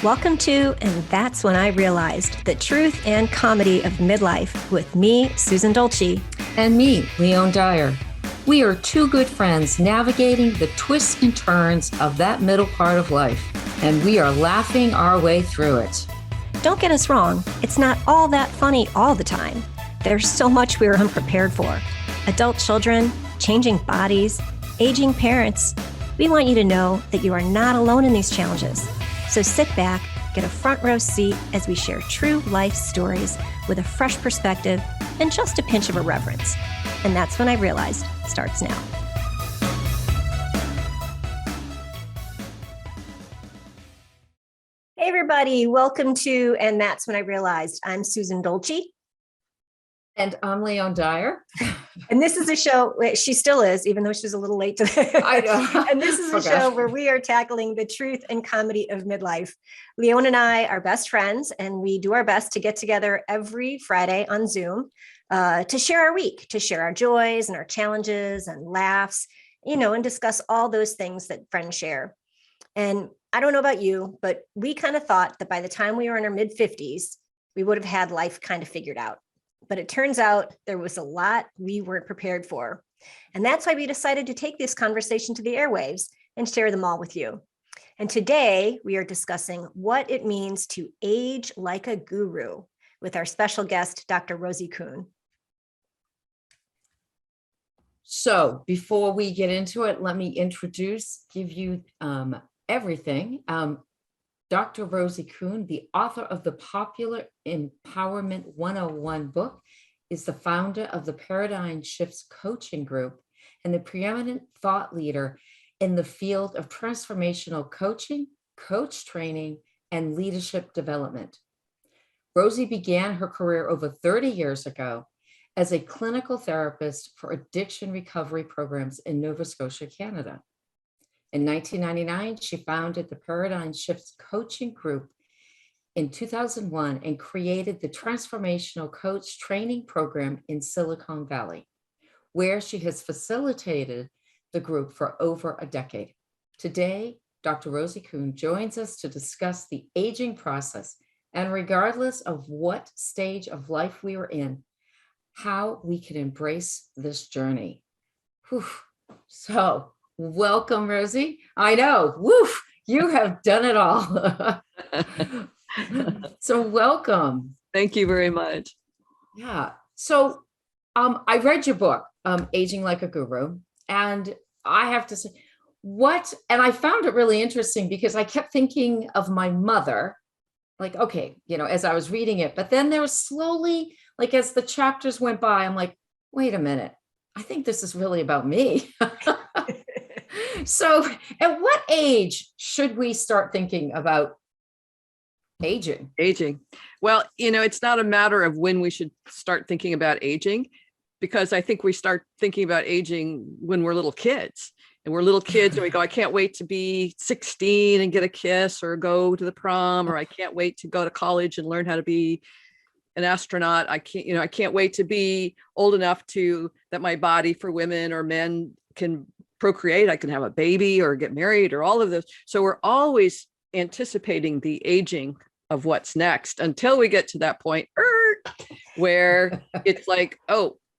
Welcome to And That's When I Realized, the truth and comedy of midlife with me, Susan Dolci. And me, Leone Dyer. We are two good friends navigating the twists and turns of that middle part of life, and we are laughing our way through it. Don't get us wrong, it's not all that funny all the time. There's so much we're unprepared for. Adult children, changing bodies, aging parents. We want you to know that you are not alone in these challenges. So sit back, get a front row seat as we share true life stories with a fresh perspective and just a pinch of irreverence. And That's When I Realized starts now. Hey everybody, welcome to And That's When I Realized. I'm Susan Dolci. And I'm Leone Dyer. And this is a show, she still is, even though she's a little late to I know. And this is a show where we are tackling the truth and comedy of midlife. Leone and I are best friends, and we do our best to get together every Friday on Zoom to share our week, to share our joys and our challenges and laughs, and discuss all those things that friends share. And I don't know about you, but we kind of thought that by the time we were in our mid-50s, we would have had life kind of figured out. But it turns out there was a lot we weren't prepared for. And that's why we decided to take this conversation to the airwaves and share them all with you. And today we are discussing what it means to age like a guru with our special guest, Dr. Rosie Kuhn. So before we get into it, let me give you everything. Dr. Rosie Kuhn, the author of the popular Empowerment 101 book, is the founder of the Paradigm Shifts Coaching Group and the preeminent thought leader in the field of transformational coaching, coach training, and leadership development. Rosie began her career over 30 years ago as a clinical therapist for addiction recovery programs in Nova Scotia, Canada. In 1999, she founded the Paradigm Shifts Coaching Group in 2001 and created the Transformational Coach Training Program in Silicon Valley, where she has facilitated the group for over a decade. Today, Dr. Rosie Kuhn joins us to discuss the aging process, and regardless of what stage of life we are in, how we can embrace this journey. Whew. So, welcome, Rosie. I know, woof, you have done it all. So welcome. Thank you very much. Yeah. So I read your book, Aging Like a Guru, and I have to say, and I found it really interesting because I kept thinking of my mother, like, okay, as I was reading it, but then there was slowly, like as the chapters went by, I'm like, wait a minute, I think this is really about me. So at what age should we start thinking about aging? Well, it's not a matter of when we should start thinking about aging, because I think we start thinking about aging when we're little kids. And we're little kids and we go, I can't wait to be 16 and get a kiss or go to the prom, or I can't wait to go to college and learn how to be an astronaut. I can't wait to be old enough that my body for women or men can procreate. I can have a baby or get married or all of this. So we're always anticipating the aging of what's next until we get to that point where it's like,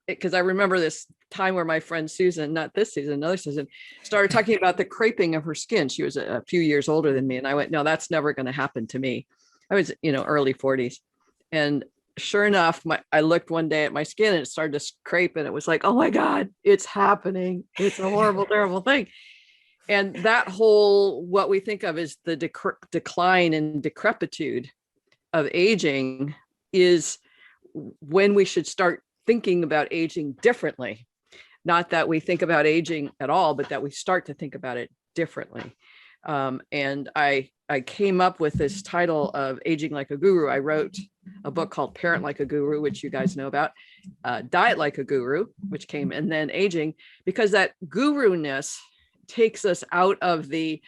because I remember this time where my friend Susan, not this season, another season, started talking about the creping of her skin. She was a few years older than me. And I went, no, that's never going to happen to me. I was, early 40s. And sure enough, I looked one day at my skin and it started to scrape, and it was like, oh my God, it's happening. It's a horrible, terrible thing. And that whole, what we think of as the decline and decrepitude of aging is when we should start thinking about aging differently. Not that we think about aging at all, but that we start to think about it differently. And I came up with this title of Aging Like a Guru. I wrote a book called Parent Like a Guru, which you guys know about, Diet Like a Guru, which came, and then Aging, because that guru-ness takes us out of the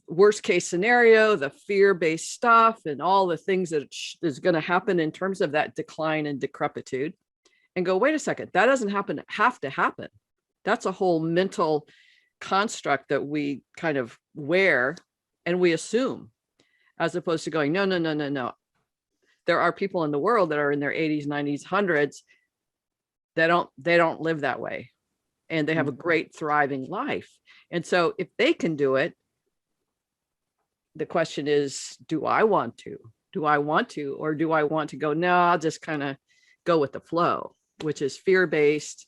worst case scenario, the fear-based stuff, and all the things that is going to happen in terms of that decline and decrepitude, and go, wait a second, that doesn't have to happen. That's a whole mental construct that we kind of wear and we assume. as opposed to going, no, no, no, no, no. There are people in the world that are in their 80s, 90s, hundreds. They don't live that way. And they have a great thriving life. And so if they can do it, the question is, do I want to? Do I want to, or do I want to go, no, I'll just kind of go with the flow, which is fear-based,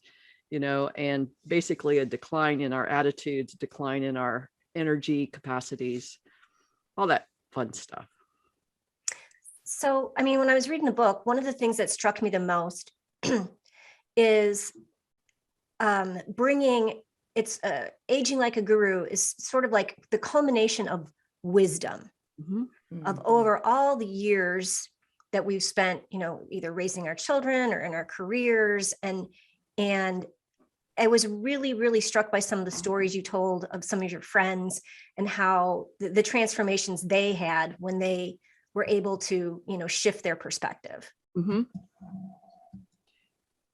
and basically a decline in our attitudes, decline in our energy capacities, all that fun stuff. So, I mean, when I was reading the book, one of the things that struck me the most is aging like a guru is sort of like the culmination of wisdom of over all the years that we've spent, either raising our children or in our careers. And I was really, really struck by some of the stories you told of some of your friends and how the transformations they had when they were able to, shift their perspective.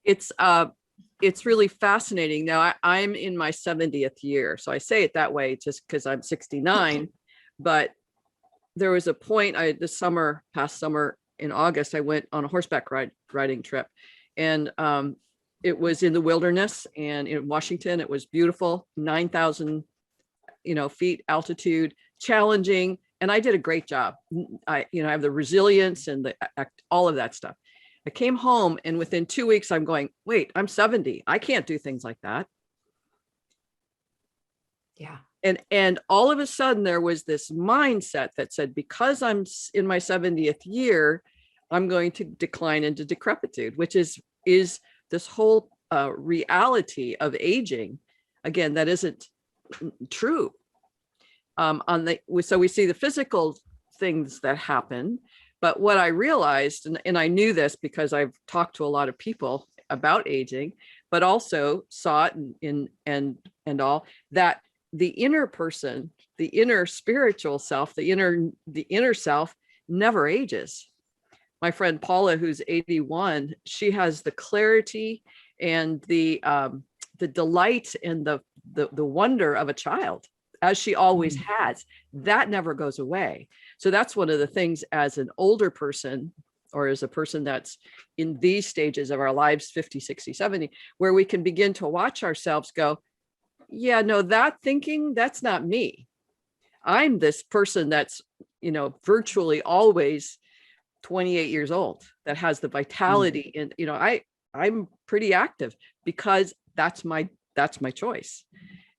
It's really fascinating. Now I'm in my 70th year. So I say it that way just because I'm 69, but there was a point past summer in August, I went on a horseback riding trip, and it was in the wilderness and in Washington. It was beautiful, 9,000, feet altitude, challenging. And I did a great job. I have the resilience and all of that stuff. I came home, and within 2 weeks, I'm going, wait, I'm 70. I can't do things like that. Yeah. And all of a sudden there was this mindset that said, because I'm in my 70th year, I'm going to decline into decrepitude, which is this whole reality of aging. Again, that isn't true. So we see the physical things that happen, but what I realized, and I knew this because I've talked to a lot of people about aging, but also saw it and all that the inner person, the inner spiritual self, the inner self never ages. My friend Paula, who's 81, she has the clarity and the delight and the wonder of a child, as she always has. That never goes away. So that's one of the things as an older person, or as a person that's in these stages of our lives, 50, 60, 70, where we can begin to watch ourselves go, yeah, no, that thinking, that's not me. I'm this person that's, virtually always 28 years old, that has the vitality. And, I'm pretty active because that's my choice.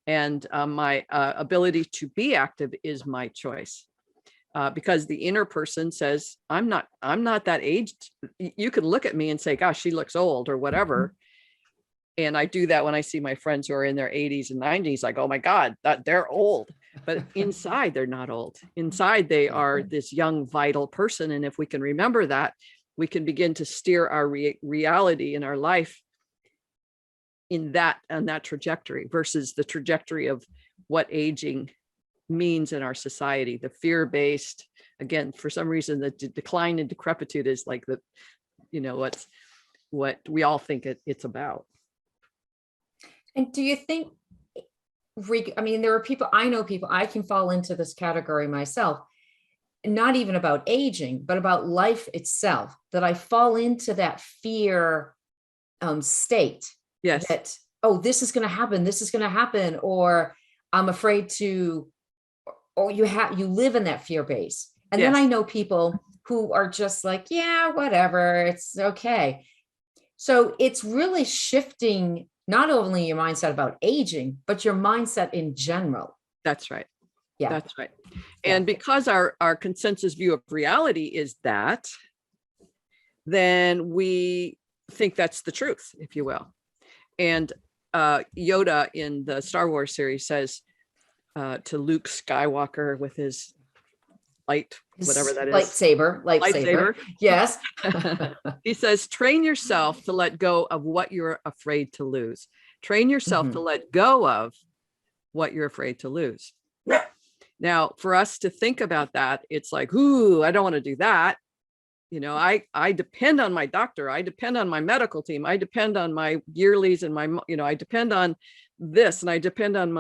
And my ability to be active is my choice. Because the inner person says, I'm not that aged. You can look at me and say, gosh, she looks old or whatever. And I do that when I see my friends who are in their 80s and 90s, like, oh my God, they're old. But inside, they're not old. Inside, they are this young, vital person. And if we can remember that, we can begin to steer our reality in our life on that trajectory versus the trajectory of what aging means in our society. The fear-based, again, for some reason, the decline in decrepitude is like what we all think it's about. And do you think, there are people, I know people, I can fall into this category myself, not even about aging, but about life itself, that I fall into that fear state. Yes. That, oh, this is going to happen, or I'm afraid to, or you live in that fear base. And Yes. then I know people who are just like, yeah, whatever, it's okay. So it's really shifting not only your mindset about aging, but your mindset in general. That's right. Yeah. That's right. And because our consensus view of reality is that, then we think that's the truth, if you will. And Yoda in the Star Wars series says to Luke Skywalker with his whatever that is. Lightsaber. Yes. He says, train yourself to let go of what you're afraid to lose. Train yourself to let go of what you're afraid to lose. Now, for us to think about that, it's like, ooh, I don't want to do that. I depend on my doctor. I depend on my medical team. I depend on my yearlies and I depend on this, and I depend on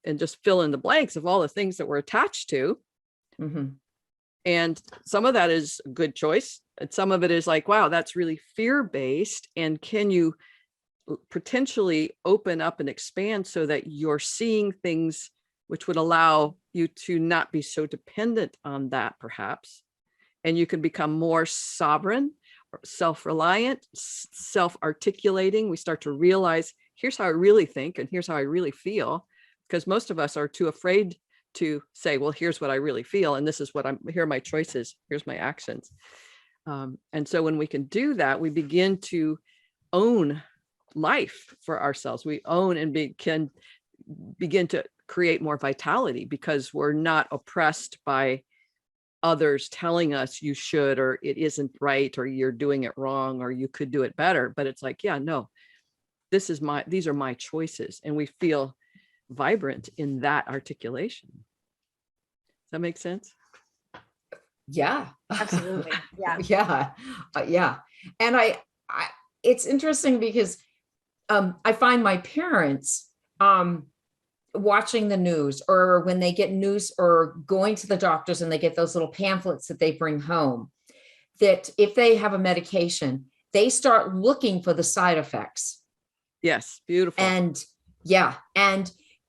and just fill in the blanks of all the things that we're attached to. And some of that is a good choice. And some of it is like, wow, that's really fear-based. And can you potentially open up and expand so that you're seeing things which would allow you to not be so dependent on that, perhaps, and you can become more sovereign, self-reliant, self-articulating. We start to realize, here's how I really think, and here's how I really feel, because most of us are too afraid to say, well, here's what I really feel, and this is what here are my choices, here's my actions. And so when we can do that, we begin to own life for ourselves. We own and can begin to create more vitality, because we're not oppressed by others telling us you should, or it isn't right, or you're doing it wrong, or you could do it better. But it's like, yeah, no, these are my choices. And we feel vibrant in that articulation. Does that make sense? Yeah, Absolutely. Yeah. Yeah. And I it's interesting because I find my parents watching the news, or when they get news, or going to the doctors and they get those little pamphlets that they bring home, that if they have a medication, they start looking for the side effects. Yes, beautiful. And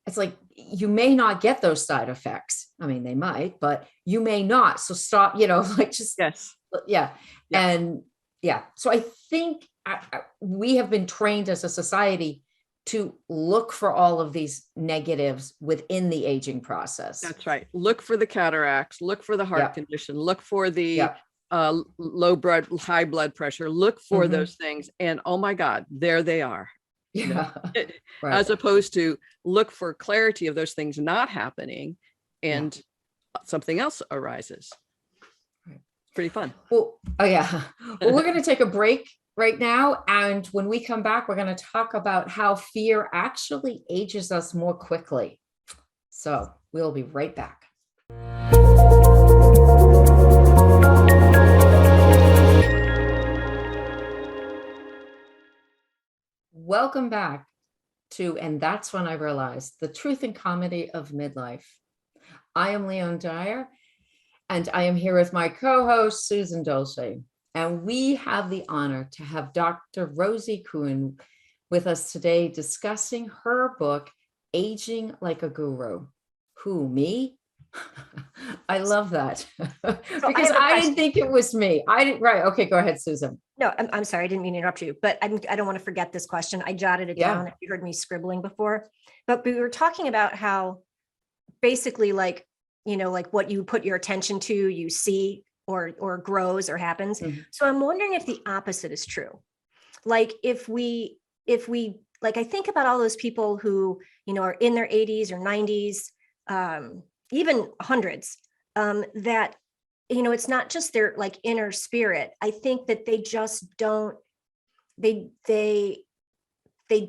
it's like, you may not get those side effects. I mean, they might, but you may not. So stop, like, just, yes. Yeah. And so I think we have been trained as a society to look for all of these negatives within the aging process. That's right. Look for the cataracts, look for the heart condition, look for the high blood pressure, look for those things. And oh my God, there they are. Right. As opposed to look for clarity of those things not happening, and something else arises. Pretty fun. Well, well, we're going to take a break right now. And when we come back, we're going to talk about how fear actually ages us more quickly. So we'll be right back. Welcome back to And That's When I Realized, the truth and comedy of midlife. I am Leone Dyer, and I am here with my co-host, Susan Dolci. And we have the honor to have Dr. Rosie Kuhn with us today, discussing her book, Aging Like a Guru. Who, me? I love that. Because I didn't think it was me. I didn't. Right. Okay, go ahead, Susan. No, I'm sorry. I didn't mean to interrupt you, but I don't want to forget this question. I jotted it down if you heard me scribbling before. But we were talking about how basically, like, like what you put your attention to, you see or grows or happens. Mm-hmm. So I'm wondering if the opposite is true. Like if we like, I think about all those people who, are in their 80s or 90s, even hundreds, that, it's not just their like inner spirit. I think that they just don't, they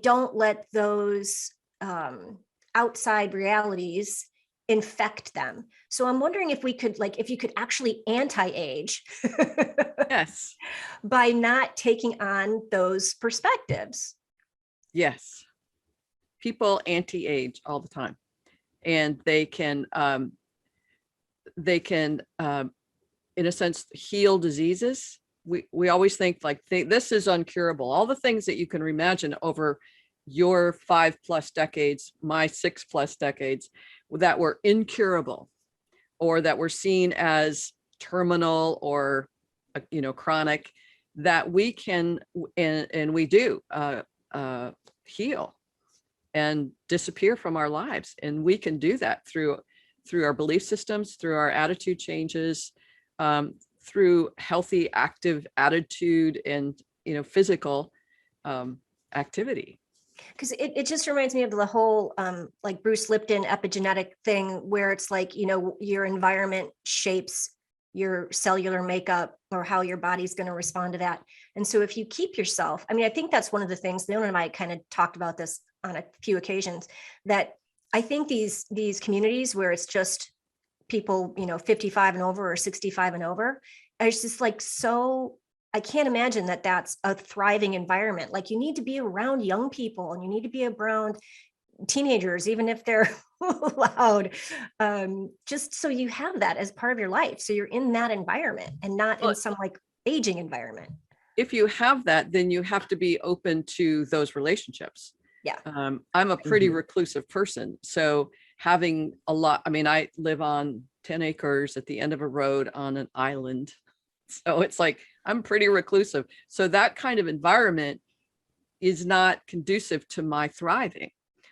don't let those outside realities infect them. So I'm wondering if we could, like, if you could actually anti-age yes, by not taking on those perspectives. Yes. People anti-age all the time, and they can in a sense heal diseases. We always think like this is uncurable. All the things that you can imagine over your 5+ decades, my 6+ decades, that were incurable, or that were seen as terminal or chronic, that we can and we do heal and disappear from our lives. And we can do that through our belief systems, through our attitude changes, through healthy, active attitude, and physical activity. Because it just reminds me of the whole like Bruce Lipton epigenetic thing, where it's like, your environment shapes your cellular makeup, or how your body's going to respond to that. And so if you keep yourself, I think that's one of the things, Leone and I kind of talked about this on a few occasions, that I think these communities where it's just people, 55 and over, or 65 and over, it's just like, so I can't imagine that that's a thriving environment. Like, you need to be around young people, and you need to be around teenagers, even if they're loud, just so you have that as part of your life. So you're in that environment and not in some like aging environment. If you have that, then you have to be open to those relationships. Yeah. I'm a pretty reclusive person. So having a lot, I mean, I live on 10 acres at the end of a road on an island. So it's like, I'm pretty reclusive. So that kind of environment is not conducive to my thriving.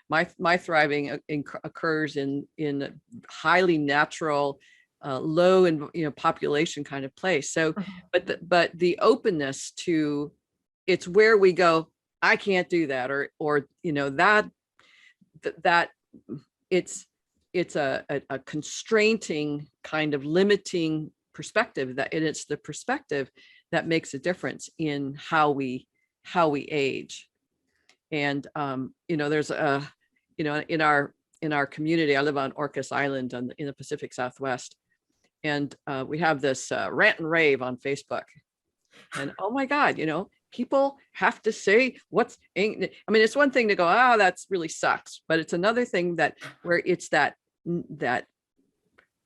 My thriving occurs in highly natural, low and population kind of place. So, but the openness to, it's where we go, I can't do that, or that it's a constraining kind of limiting perspective, that and it's the perspective that makes a difference in how we age. And there's a in our community, I live on Orcas Island in the Pacific Southwest, and we have this rant and rave on Facebook. And oh my God, people have to say it's one thing to go, that's really sucks, but it's another thing where it's that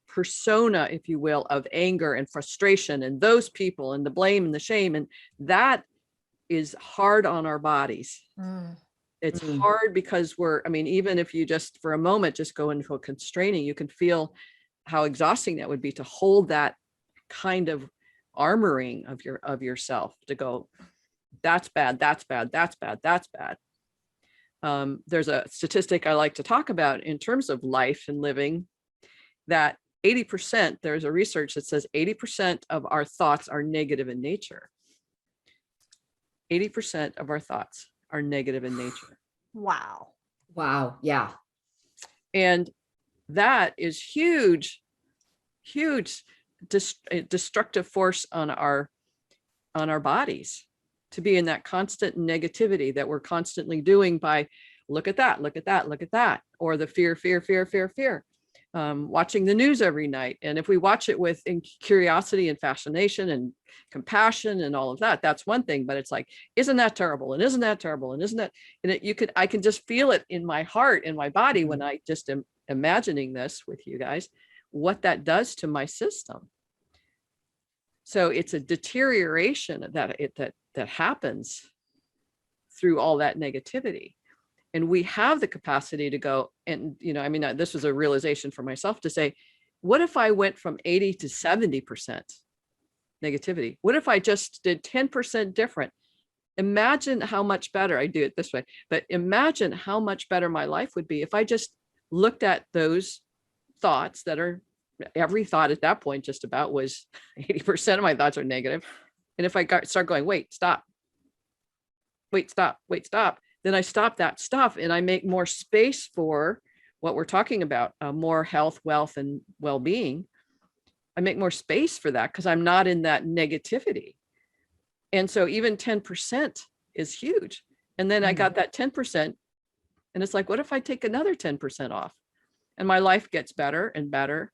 persona, if you will, of anger and frustration and those people and the blame and the shame, and that is hard on our bodies. It's hard because even if you just for a moment just go into a constraining, you can feel how exhausting that would be to hold that kind of armoring of yourself, to go, that's bad, that's bad, that's bad, that's bad. There's a statistic I like to talk about in terms of life and living, that 80%, there's a research that says 80% of our thoughts are negative in nature. 80% of our thoughts are negative in nature. Wow. Yeah. And that is huge destructive force on our bodies, to be in that constant negativity that we're constantly doing by look at that, or the fear, watching the news every night. And if we watch it with curiosity and fascination and compassion and all of that, that's one thing, but it's like, isn't that terrible? And isn't that terrible? And isn't that, and I can just feel it in my heart, in my body, when I just am imagining this with you guys, what that does to my system. So it's a deterioration that happens through all that negativity. And we have the capacity to go, and this was a realization for myself, to say, what if I went from 80 to 70% negativity? What if I just did 10% different? Imagine how much better, I do it this way, but imagine how much better my life would be if I just looked at those thoughts that are, every thought at that point just about was 80% of my thoughts are negative. And if I start going, wait, stop, then I stop that stuff and I make more space for what we're talking about, more health, wealth, and well-being. I make more space for that because I'm not in that negativity. And so even 10% is huge. And then I got that 10%, and it's like, what if I take another 10% off? And my life gets better and better.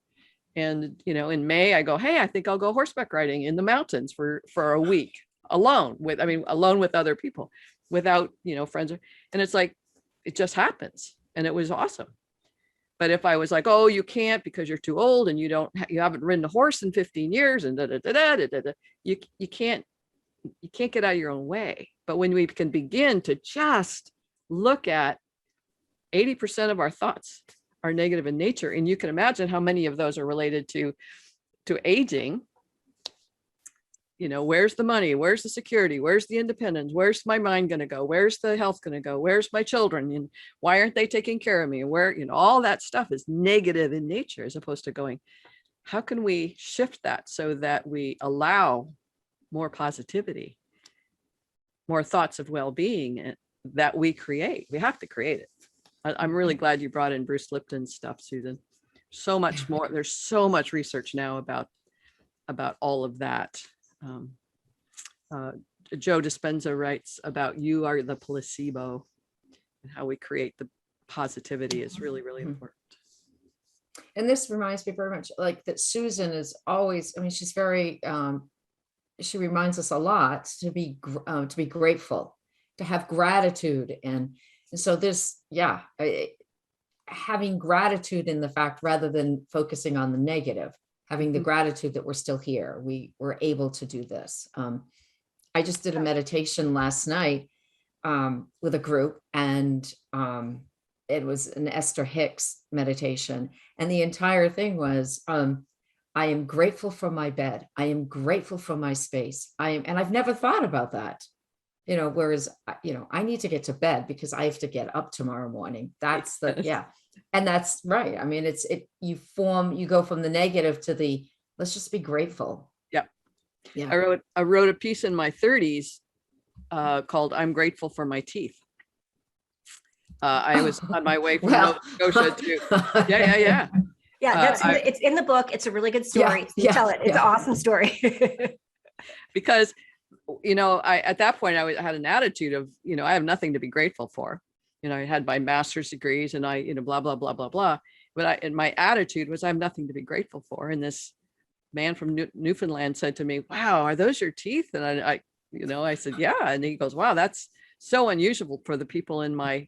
And, in May, I go, hey, I think I'll go horseback riding in the mountains for a week alone with other people, without, friends. And it's like, it just happens. And it was awesome. But if I was like, oh, you can't because you're too old and you haven't ridden a horse in 15 years and you can't get out of your own way. But when we can begin to just look at 80% of our thoughts are negative in nature, and you can imagine how many of those are related to aging. Where's the money? Where's the security? Where's the independence? Where's my mind going to go? Where's the health going to go? Where's my children? And why aren't they taking care of me? Where, all that stuff is negative in nature, as opposed to going, how can we shift that so that we allow more positivity, more thoughts of well-being that we create? We have to create it. I'm really glad you brought in Bruce Lipton's stuff, Susan. So much more. There's so much research now about all of that. Joe Dispenza writes about you are the placebo, and how we create the positivity is really, really important. And this reminds me very much like that Susan is always, she's very, she reminds us a lot to be grateful, to have gratitude. And so this, having gratitude in the fact, rather than focusing on the negative, having the gratitude that we're still here. We were able to do this. I just did a meditation last night with a group, and it was an Esther Hicks meditation. And the entire thing was, I am grateful for my bed. I am grateful for my space. And I've never thought about that, whereas, I need to get to bed because I have to get up tomorrow morning. That's yeah. And that's right. I mean, you go from the negative to the, let's just be grateful. Yeah. Yeah. I wrote a piece in my 30s called "I'm Grateful for My Teeth." I was on my way from Nova Scotia to yeah. Yeah, it's in the book. It's a really good story. Tell it. It's an awesome story. Because, at that point I had an attitude of, I have nothing to be grateful for. I had my master's degrees and I, blah, blah, blah, blah, blah. But my attitude was I have nothing to be grateful for. And this man from Newfoundland said to me, "Wow, are those your teeth?" And I said, "Yeah." And he goes, "Wow, that's so unusual for the people in my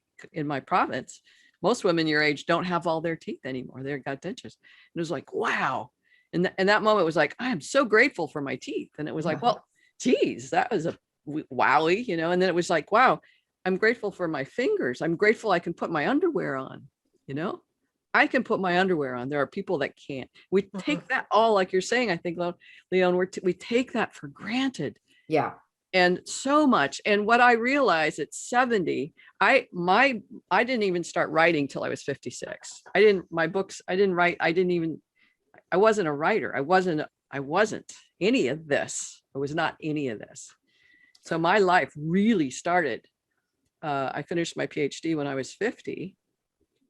province. Most women your age don't have all their teeth anymore. They've got dentures." And it was like, wow. And that moment was like, I am so grateful for my teeth. And it was like, well, geez, that was a wowie, and then it was like, wow, I'm grateful for my fingers. I'm grateful I can put my underwear on, I can put my underwear on. There are people that can't. We take that all, like you're saying, I think, Leone, we take that for granted. Yeah. And so much. And what I realized at 70, I didn't even start writing till I was 56. My books, I didn't write. I wasn't a writer. I wasn't any of this. I was not any of this. So my life really started. I finished my PhD when I was 50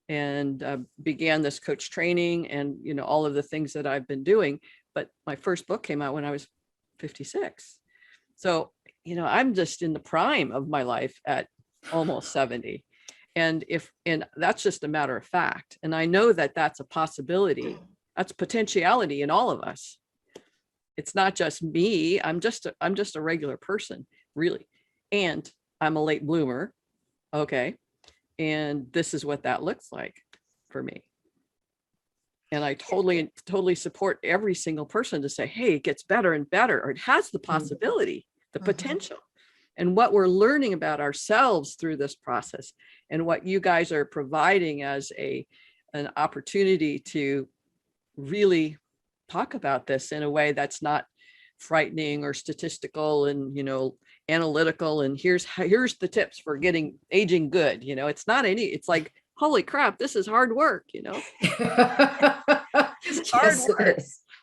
and began this coach training and, all of the things that I've been doing. But my first book came out when I was 56. So, I'm just in the prime of my life at almost 70. And that's just a matter of fact. And I know that that's a possibility. That's potentiality in all of us. It's not just me. I'm just a regular person, really. And I'm a late bloomer. Okay. And this is what that looks like for me. And I totally support every single person to say, hey, it gets better and better, or it has the possibility, the potential. And what we're learning about ourselves through this process, and what you guys are providing as an opportunity to really talk about this in a way that's not frightening or statistical and, analytical. And here's the tips for aging good. It's not it's like, holy crap, this is hard work, It's hard work.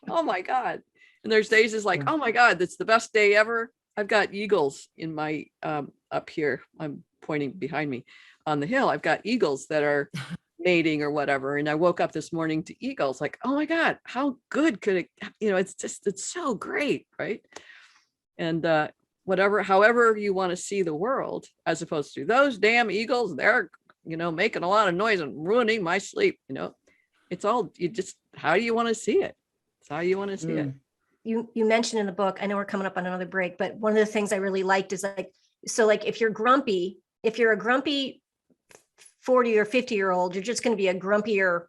Oh my God. And there's days it's like, oh my God, that's the best day ever. I've got eagles in my, up here. I'm pointing behind me on the hill. I've got eagles that are mating or whatever. And I woke up this morning to eagles, like, oh my God, how good could it, it's so great. Right. And, however you want to see the world, as opposed to those damn eagles, they're, making a lot of noise and ruining my sleep. It's all, how do you want to see it? It's how you want to see it. You mentioned in the book, I know we're coming up on another break, but one of the things I really liked is if you're a grumpy 40 or 50-year-old, you're just going to be a grumpier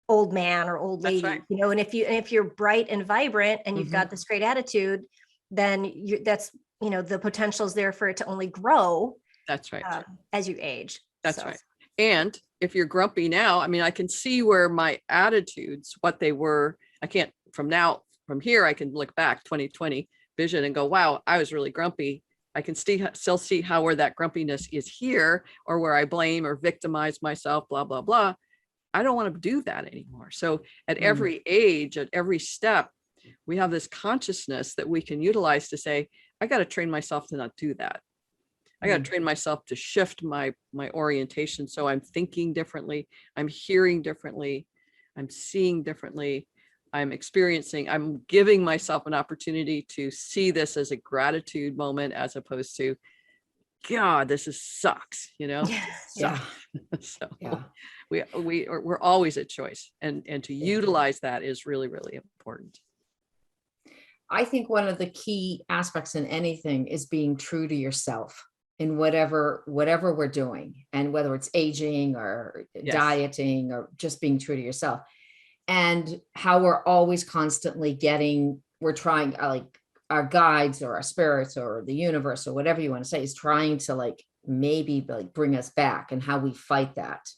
old man or old lady, right. And if you're bright and vibrant and you've got this great attitude, then the potential is there for it to only grow. That's right. As you age. That's right. And if you're grumpy now, I can see where my attitudes, what they were, from here, I can look back 2020 vision and go, wow, I was really grumpy. I can still see where that grumpiness is here, or where I blame or victimize myself, blah, blah, blah. I don't want to do that anymore. So at every age, at every step, we have this consciousness that we can utilize to say, I got to train myself to not do that. I got to train myself to shift my orientation. So I'm thinking differently. I'm hearing differently. I'm seeing differently. I'm giving myself an opportunity to see this as a gratitude moment, as opposed to, God, this sucks, Yeah. So we're always at choice, and to utilize that is really, really important. I think one of the key aspects in anything is being true to yourself. in whatever we're doing, and whether it's aging or Yes. dieting or just being true to yourself, and how we're always constantly we're trying, like our guides or our spirits or the universe or whatever you want to say is trying to like maybe like bring us back, and how we fight that.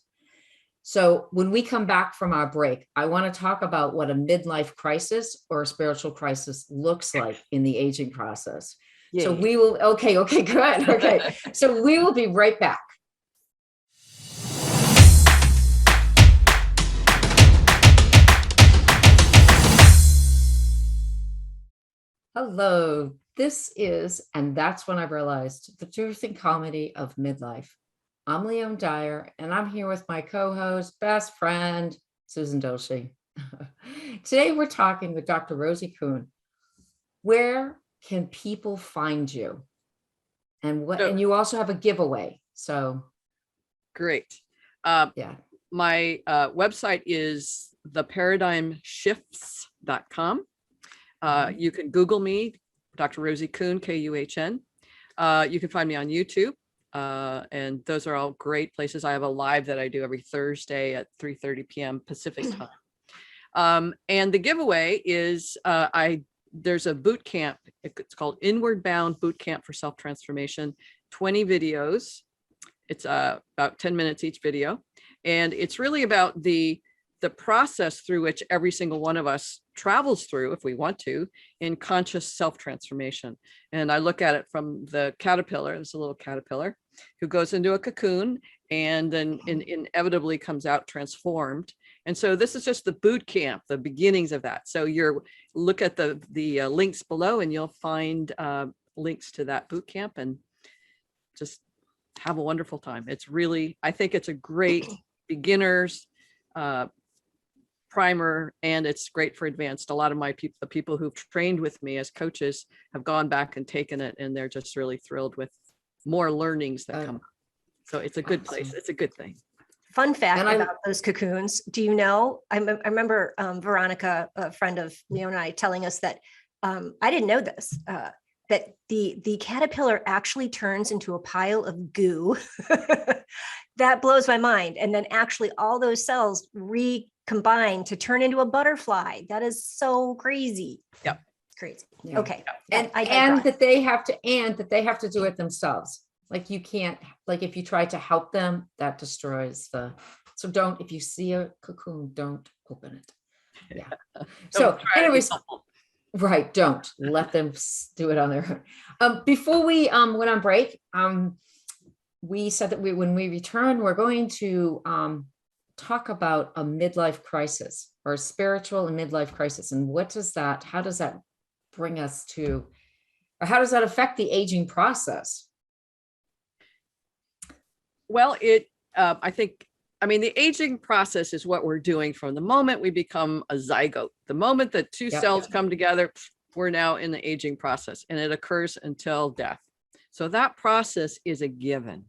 So when we come back from our break, I want to talk about what a midlife crisis or a spiritual crisis looks like in the aging process. So Yay. we will, okay, good. Okay. So we will be right back. Hello, this is, and that's when I realized, the truth and comedy of midlife. I'm Leone Dyer, and I'm here with my co-host, best friend, Susan Dolci. Today, we're talking with Dr. Rosie Kuhn. Where can people find you? And and you also have a giveaway. So Great. yeah. My website is theparadigmshifts.com. You can Google me, Dr. Rosie Kuhn, Kuhn. You can find me on YouTube. And those are all great places. I have a live that I do every Thursday at 3:30 p.m. Pacific time. And the giveaway is there's a boot camp. It's called Inward Bound Boot Camp for Self-Transformation, 20 videos. It's about 10 minutes each video. And it's really about the process through which every single one of us travels through, if we want to, in conscious self-transformation. And I look at it from the caterpillar. There's a little caterpillar who goes into a cocoon and then inevitably comes out transformed. And so this is just the boot camp, the beginnings of that. So look at the links below, and you'll find links to that boot camp, and just have a wonderful time. It's really, I think it's a great beginners primer, and it's great for advanced. A lot of the people who've trained with me as coaches have gone back and taken it, and they're just really thrilled with more learnings that come up. So it's a good place. It's a good thing. Fun fact about those cocoons. Do you know, I remember Veronica, a friend of Leone and I, telling us that, I didn't know this, that the caterpillar actually turns into a pile of goo. That blows my mind. And then actually all those cells recombine to turn into a butterfly. That is so crazy. Yep. Crazy. Yeah. Okay. And that they have to do it themselves. Like you can't, like if you try to help them, that destroys so if you see a cocoon, don't open it. Yeah. So anyways, right. Don't let them do it on their own. Before we went on break, we said that when we return, we're going to talk about a midlife crisis, or a spiritual and midlife crisis. And how does that bring us to, or how does that affect the aging process? Well, the aging process is what we're doing from the moment we become a zygote. The moment that two cells come together, we're now in the aging process, and it occurs until death. So that process is a given.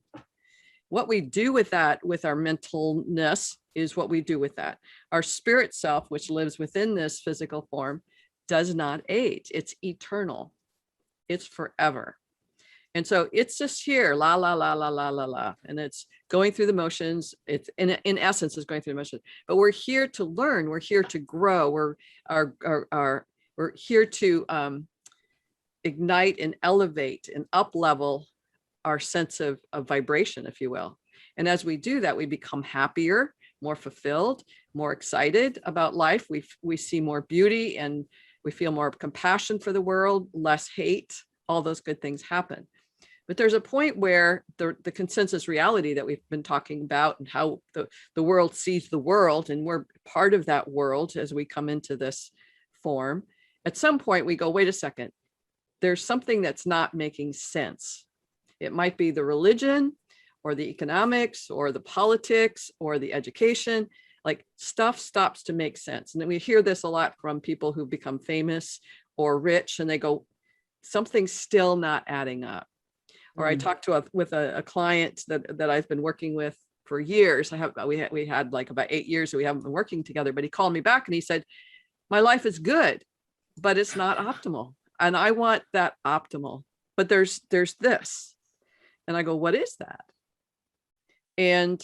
What we do with that, with our mentalness, is what we do with that. Our spirit self, which lives within this physical form, does not age. It's eternal. It's forever. And so it's just here, la, la, la, la, la, la, la. And it's going through the motions. It's in essence, it's going through the motions, but we're here to learn. We're here to grow. We're here to ignite and elevate and up level our sense of vibration, if you will. And as we do that, we become happier, more fulfilled, more excited about life. We see more beauty, and we feel more compassion for the world, less hate. All those good things happen. But there's a point where the consensus reality that we've been talking about, and how the world sees the world, and we're part of that world as we come into this form. At some point we go, wait a second, there's something that's not making sense. It might be the religion or the economics or the politics or the education, like stuff stops to make sense. And then we hear this a lot from people who become famous or rich, and they go, something's still not adding up. Or I talked with a client that I've been working with for years. We had like about 8 years that we haven't been working together, but he called me back and he said, my life is good, but it's not optimal. And I want that optimal. But there's this. And I go, what is that? And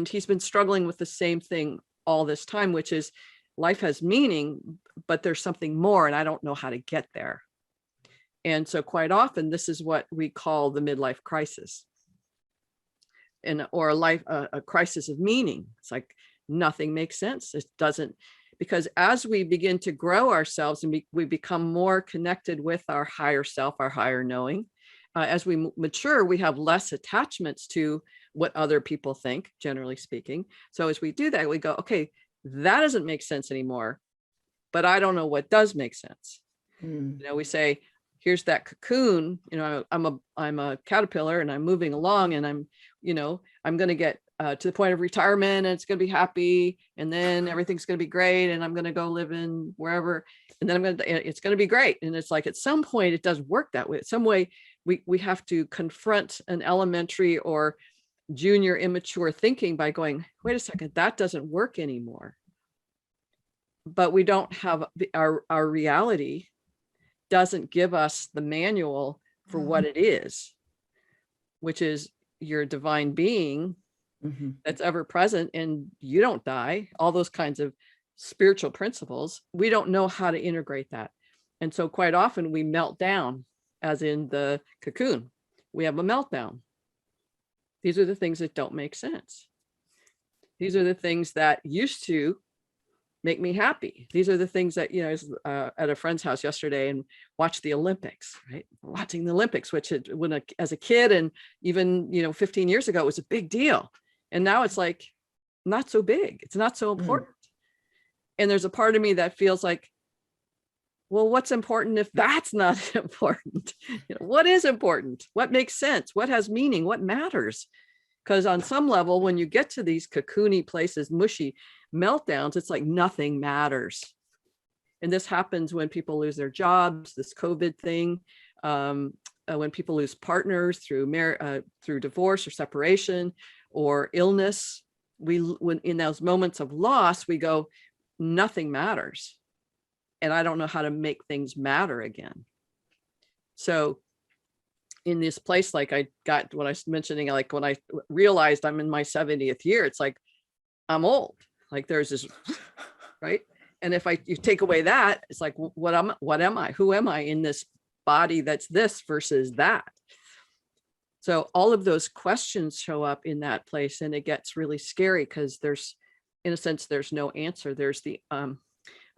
he's been struggling with the same thing all this time, which is life has meaning, but there's something more, and I don't know how to get there. And so quite often, this is what we call the midlife crisis, or a crisis of meaning. It's like nothing makes sense. It doesn't, because as we begin to grow ourselves and we become more connected with our higher self, our higher knowing, as we mature, we have less attachments to what other people think, generally speaking. So as we do that, we go, okay, that doesn't make sense anymore, but I don't know what does make sense. You know, we say, here's that cocoon, you know, I'm a caterpillar and I'm moving along, and I'm going to get to the point of retirement, and it's going to be happy, and then everything's going to be great, and I'm going to go live in wherever, and then it's going to be great. And it's like, at some point it doesn't work that way. At some way we have to confront an elementary or junior immature thinking by going, wait a second, that doesn't work anymore. But we don't have our reality doesn't give us the manual for what it is, which is your divine being that's ever present, and you don't die, all those kinds of spiritual principles. We don't know how to integrate that. And so quite often we melt down, as in the cocoon, we have a meltdown. These are the things that don't make sense. These are the things that used to make me happy. These are the things that, you know, I was at a friend's house yesterday and watched the Olympics, right? Watching the Olympics, which as a kid and even, 15 years ago, it was a big deal. And now it's like, not so big. It's not so important. And there's a part of me that feels like, well, what's important if that's not important? What is important? What makes sense? What has meaning? What matters? Because on some level, when you get to these cocoony places, mushy meltdowns, it's like nothing matters. And this happens when people lose their jobs, this COVID thing, when people lose partners through divorce or separation or illness. When in those moments of loss, we go, nothing matters. And I don't know how to make things matter again. So in this place, like I got what I was mentioning, like when I realized I'm in my 70th year, it's like, I'm old. Like there's this, right? And if you take away that, it's like, what am I? Who am I in this body that's this versus that? So all of those questions show up in that place, and it gets really scary because there's, in a sense, there's no answer. There's the,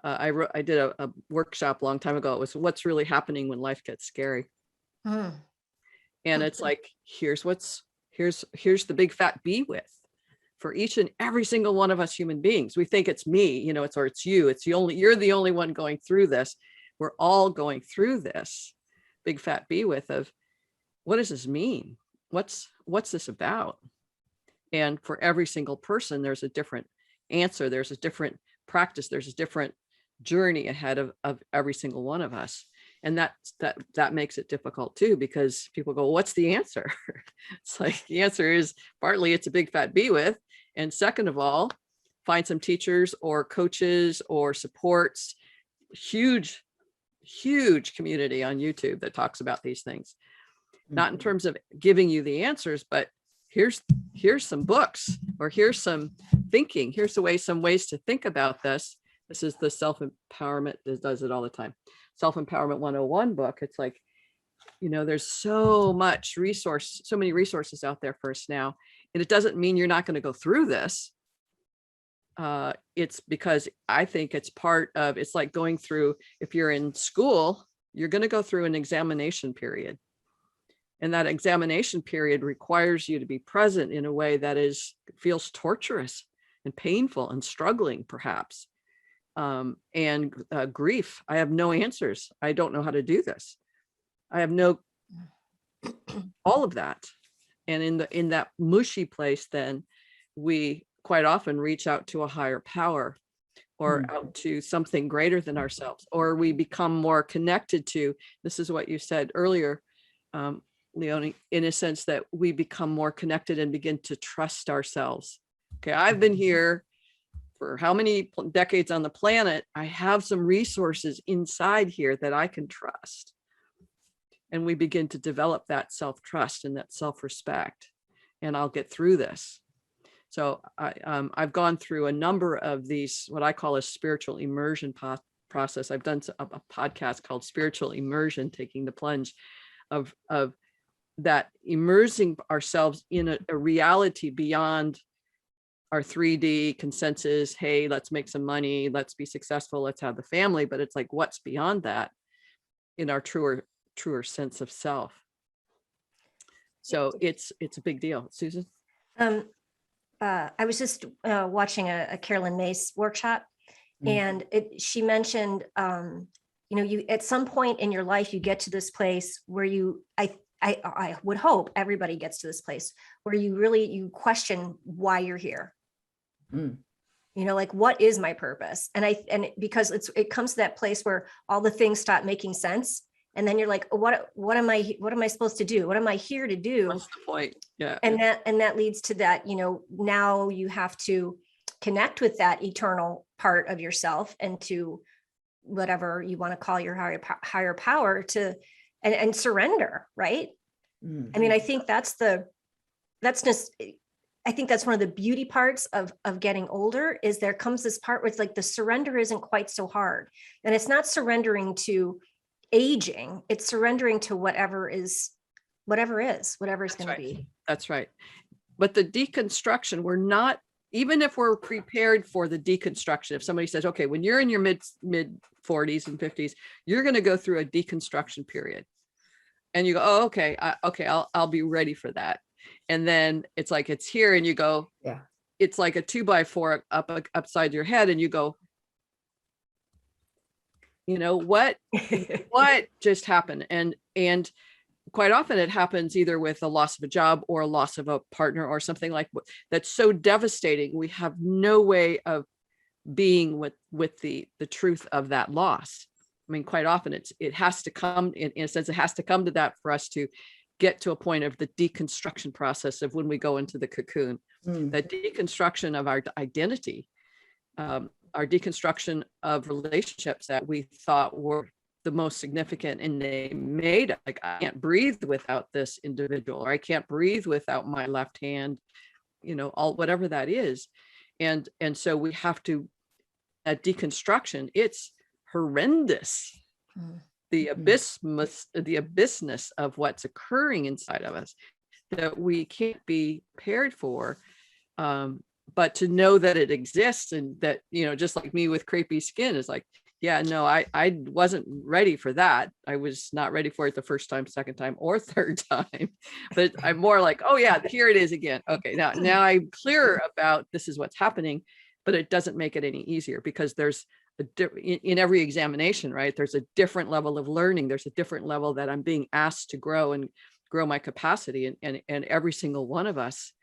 I did a workshop a long time ago. It was what's really happening when life gets scary. And it's like, here's the big fat B with for each and every single one of us human beings. We think it's me, it's you. You're the only one going through this. We're all going through this big fat B with of, what does this mean? What's this about? And for every single person, there's a different answer. There's a different practice. There's a different journey ahead of every single one of us. And that makes it difficult too, because people go, what's the answer? It's like, the answer is partly it's a big fat B with. And second of all, find some teachers or coaches or supports, huge community on YouTube that talks about these things. Not in terms of giving you the answers, but here's some books, or here's some thinking. Here's some ways to think about this. This is the self-empowerment that does it all the time. Self-empowerment 101 book. It's like, there's so many resources out there for us now. And it doesn't mean you're not going to go through this. It's because I think it's it's like going through, if you're in school, you're going to go through an examination period. And that examination period requires you to be present in a way that feels torturous and painful and struggling, perhaps. And grief. I have no answers. I don't know how to do this. I have all of that. And in that mushy place, then we quite often reach out to a higher power, or out to something greater than ourselves, or we become more connected to, this is what you said earlier, Leone, in a sense that we become more connected and begin to trust ourselves. Okay, I've been here for how many decades on the planet? I have some resources inside here that I can trust. and we begin to develop that self-trust and that self-respect, and I'll get through this. So I've gone through a number of these, what I call a spiritual immersion process. I've done a podcast called Spiritual Immersion, taking the plunge of that, immersing ourselves in a reality beyond our 3D consensus. Hey, let's make some money, let's be successful, let's have the family. But it's like, what's beyond that in our truer sense of self? So it's a big deal. Susan? I was just watching a Carolyn Mace workshop, and she mentioned, you at some point in your life, you get to this place where I would hope everybody gets to this place where you question why you're here. Like, what is my purpose? And because it comes to that place where all the things stop making sense. And then you're like, what am I supposed to do? What am I here to do? What's the point? Yeah. And that leads to that, now you have to connect with that eternal part of yourself and to whatever you want to call your higher power and surrender. Right. I mean, I think that's one of the beauty parts of getting older, is there comes this part where it's like the surrender isn't quite so hard. And it's not surrendering to aging, it's surrendering to whatever is going to be. That's right. But the deconstruction, we're not, even if we're prepared for the deconstruction, if somebody says, okay, when you're in your mid 40s and 50s, you're going to go through a deconstruction period. And you go, oh, okay, I'll be ready for that. And then it's like, it's here, and you go, yeah, it's like a 2x4 upside your head, and you go, what just happened? And quite often it happens either with a loss of a job or a loss of a partner or something like that's so devastating. We have no way of being with the truth of that loss. I mean, quite often it has to come in a sense, it has to come to that for us to get to a point of the deconstruction process of when we go into the cocoon, that deconstruction of our identity, our deconstruction of relationships that we thought were the most significant, and they made, like, I can't breathe without this individual, or I can't breathe without my left hand, all whatever that is. And so we have to, at deconstruction, it's horrendous. The abyssness of what's occurring inside of us that we can't be prepared for. But to know that it exists, and that, just like me with crepey skin, is like, yeah, no, I wasn't ready for that. I was not ready for it the first time, second time, or third time. But I'm more like, oh yeah, here it is again. Okay, now I'm clearer about this is what's happening, but it doesn't make it any easier, because there's in every examination, right? There's a different level of learning. There's a different level that I'm being asked to grow and grow my capacity. And every single one of us,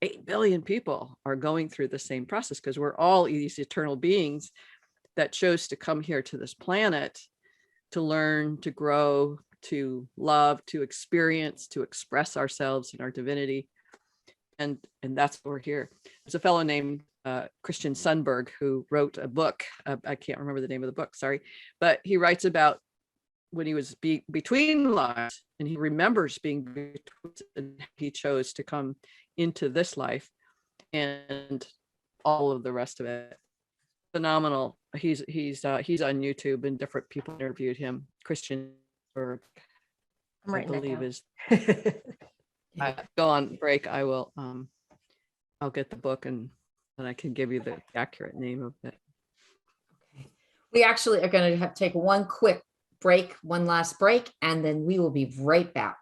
8 billion people, are going through the same process, because we're all these eternal beings that chose to come here to this planet to learn, to grow, to love, to experience, to express ourselves in our divinity. And that's why we're here. There's a fellow named Christian Sundberg who wrote a book. I can't remember the name of the book, sorry, but he writes about when he was between lives, and he remembers being between, and he chose to come into this life and all of the rest of it. Phenomenal. He's on YouTube, and different people interviewed him. Christian Berg, I believe, is go on break. I will I'll get the book, and I can give you the accurate name of it. Okay. We actually are going to take one quick break, one last break, and then we will be right back.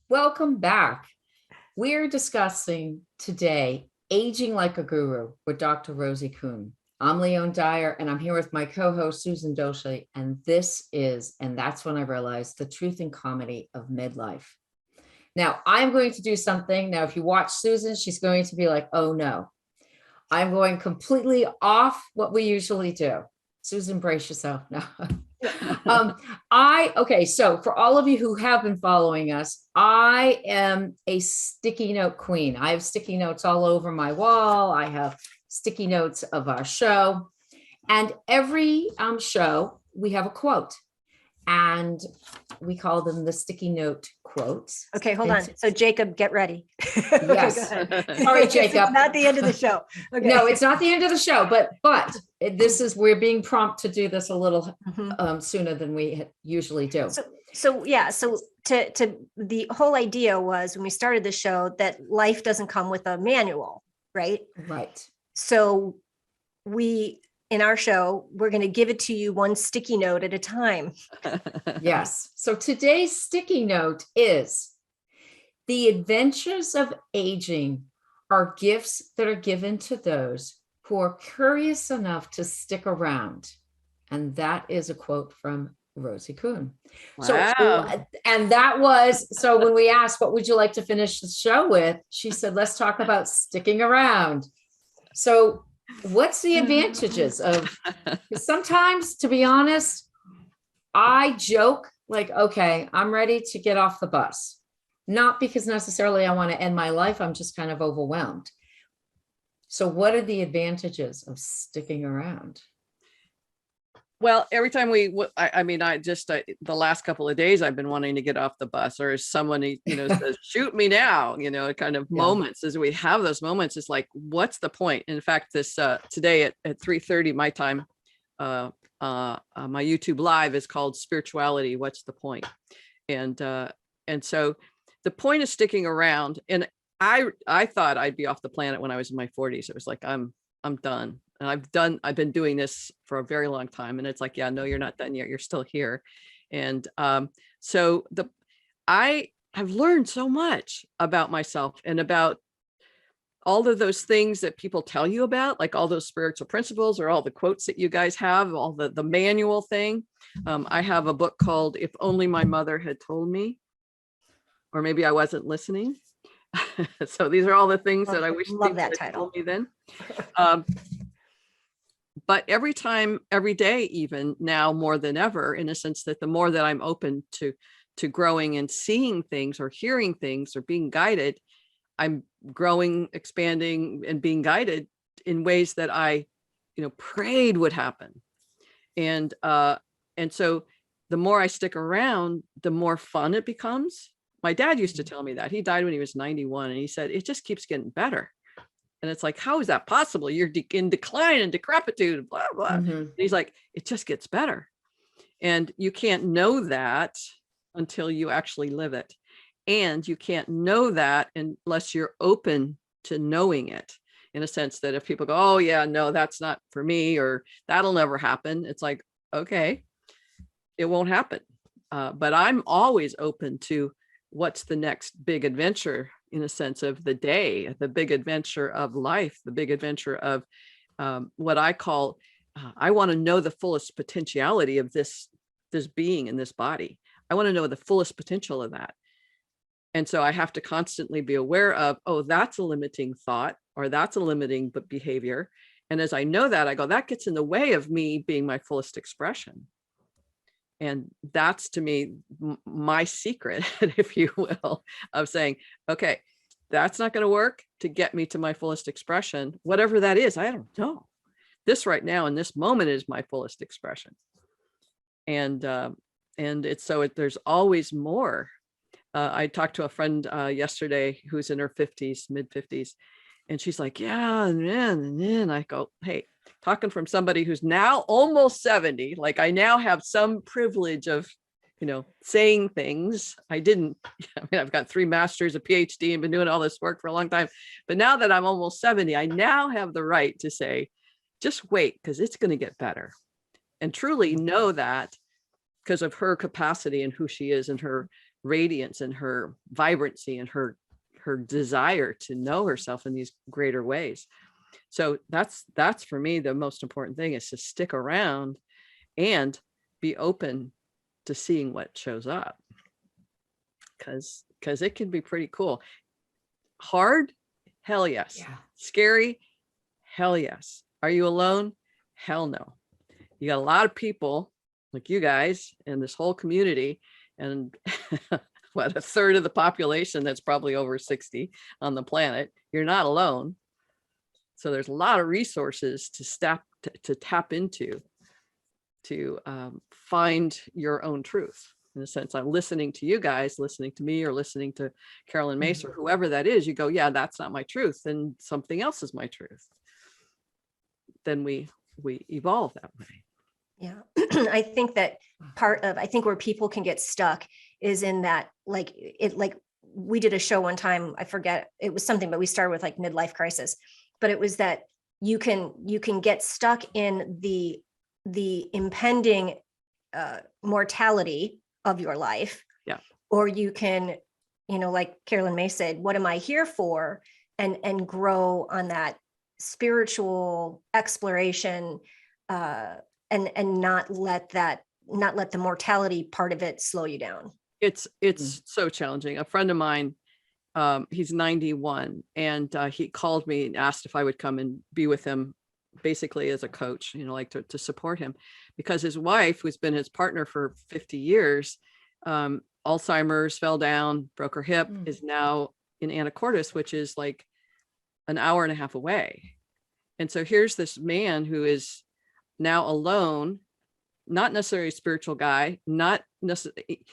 Welcome back. We're discussing today Aging Like a Guru with Dr. Rosie Kuhn. I'm Leone Dyer, and I'm here with my co-host, Susan Dolci, and this is, and that's when I realized, the truth and comedy of midlife. Now, I'm going to do something. Now, if you watch Susan, she's going to be like, oh no, I'm going completely off what we usually do. Susan, brace yourself. No. Okay, so for all of you who have been following us, I am a sticky note queen. I have sticky notes all over my wall. I have sticky notes of our show. And every show, we have a quote. And we call them the sticky note quotes. Okay, hold on. So Jacob, get ready. Yes. Okay, go ahead. Sorry, Jacob. It's not the end of the show. Okay. No, it's not the end of the show, but this is, we're being prompt to do this a little sooner than we usually do. So yeah, so to the whole idea was when we started the show that life doesn't come with a manual, right? Right. So in our show, we're going to give it to you one sticky note at a time. Yes. So today's sticky note is: the adventures of aging are gifts that are given to those who are curious enough to stick around. And that is a quote from Rosie Kuhn. Wow. So, and that was, so when we asked, what would you like to finish the show with? She said, let's talk about sticking around. So what's the advantages of, sometimes, to be honest, I joke like, okay, I'm ready to get off the bus. Not because necessarily I want to end my life. I'm just kind of overwhelmed. So what are the advantages of sticking around? Well, every time the last couple of days, I've been wanting to get off the bus, or someone, says, shoot me now, kind of moments as we have those moments. It's like, what's the point? In fact, this today at 3:30 my time, my YouTube live is called Spirituality. What's the point? And so the point is sticking around. And I thought I'd be off the planet when I was in my 40s. It was like, I'm done. And I've been doing this for a very long time. And it's like, yeah, no, you're not done yet. You're still here. And so I have learned so much about myself and about all of those things that people tell you about, like all those spiritual principles or all the quotes that you guys have, all the manual thing. I have a book called If Only My Mother Had Told Me, or maybe I wasn't listening. So these are all the things that I wish love that had title. told me then. But every time, every day, even now more than ever, in a sense that the more that I'm open to growing and seeing things or hearing things or being guided, I'm growing, expanding, and being guided in ways that I, prayed would happen. And so the more I stick around, the more fun it becomes. My dad used to tell me that. He died when he was 91, and he said, it just keeps getting better. And it's like, how is that possible? You're in decline and decrepitude, blah, blah. And he's like, it just gets better. And you can't know that until you actually live it. And you can't know that unless you're open to knowing it, in a sense that if people go, oh yeah, no, that's not for me, or that'll never happen. It's like, okay, it won't happen. But I'm always open to what's the next big adventure, in a sense of the day, the big adventure of life, the big adventure of what I call, I want to know the fullest potentiality of this being in this body. I want to know the fullest potential of that. And so I have to constantly be aware of, oh, that's a limiting thought, or that's a limiting behavior. And as I know that, I go, that gets in the way of me being my fullest expression. And that's, to me, my secret, if you will, of saying, okay, that's not going to work to get me to my fullest expression. Whatever that is, I don't know. This right now in this moment is my fullest expression. And there's always more. I talked to a friend yesterday who's in her 50s, mid 50s, and she's like, yeah, and then I go, hey, talking from somebody who's now almost 70, like I now have some privilege of, saying things. I've got 3 masters, a PhD, and been doing all this work for a long time. But now that I'm almost 70, I now have the right to say, just wait, because it's going to get better. And truly know that because of her capacity and who she is and her radiance and her vibrancy and her desire to know herself in these greater ways. So that's for me, the most important thing is to stick around and be open to seeing what shows up. Because it can be pretty cool. Hard? Hell yes. Yeah. Scary? Hell yes. Are you alone? Hell no. you got a lot of people like you guys and this whole community, and what, a third of the population that's probably over 60 on the planet. You're not alone. So there's a lot of resources to tap into to find your own truth. In a sense, I'm listening to you guys, listening to me, or listening to Carolyn Mace, or whoever that is. You go, yeah, that's not my truth, and something else is my truth. Then we evolve that way. Yeah. I think that I think where people can get stuck is in that, like we did a show one time, I forget, it was something, but we started with like midlife crisis, but it was that you can get stuck in the impending mortality of your life. Yeah. Or you can, like Carolyn May said, what am I here for? And grow on that spiritual exploration, and not let the mortality part of it slow you down. It's so challenging. A friend of mine, he's 91, and he called me and asked if I would come and be with him, basically as a coach, like to support him, because his wife, who's been his partner for 50 years, Alzheimer's, fell down, broke her hip, is now in Anacortes, which is like an hour and a half away. And so here's this man who is now alone, not necessarily a spiritual guy, not necessarily,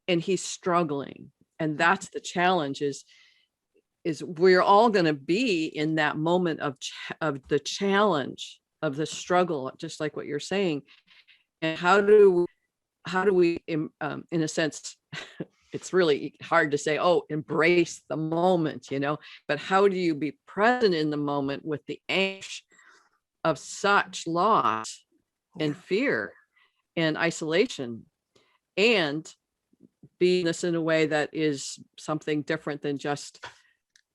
and he's struggling. And that's the challenge, is we're all going to be in that moment of the challenge, of the struggle, just like what you're saying. And how do we in a sense, it's really hard to say, oh, embrace the moment, but how do you be present in the moment with the anguish of such loss and fear and isolation, and be this in a way that is something different than just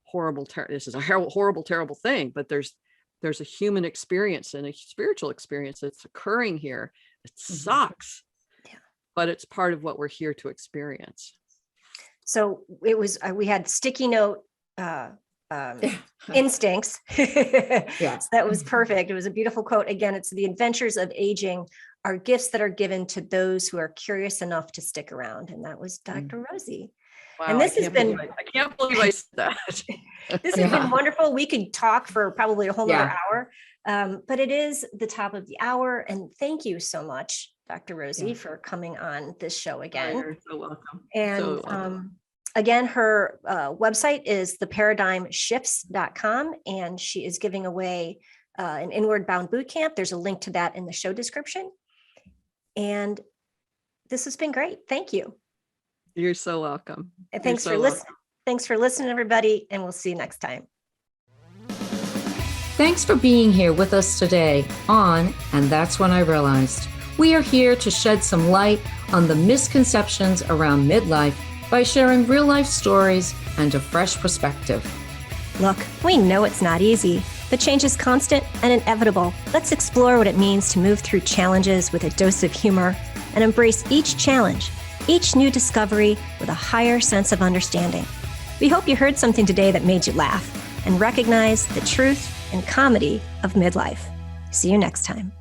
horrible, this is a horrible, terrible thing, but there's a human experience and a spiritual experience that's occurring here. It sucks, but it's part of what we're here to experience. So it was, we had sticky note instincts. Yeah. So that was perfect. It was a beautiful quote. Again, it's the adventures of aging are gifts that are given to those who are curious enough to stick around. And that was Dr. Rosie. Wow, and this has been, I can't believe I said that. This has been wonderful. We could talk for probably a whole other hour, but it is the top of the hour. And thank you so much, Dr. Rosie, for coming on this show again. You're so welcome. And so welcome. Again, her website is theparadigmshifts.com, and she is giving away an Inward Bound Bootcamp. There's a link to that in the show description. And this has been great. Thank you. You're so welcome. And thanks for listening. Thanks for listening, everybody, and we'll see you next time. Thanks for being here with us today on And That's When I Realized. We are here to shed some light on the misconceptions around midlife by sharing real-life stories and a fresh perspective. Look, we know it's not easy, but change is constant and inevitable. Let's explore what it means to move through challenges with a dose of humor and embrace each challenge, each new discovery with a higher sense of understanding. We hope you heard something today that made you laugh and recognize the truth and comedy of midlife. See you next time.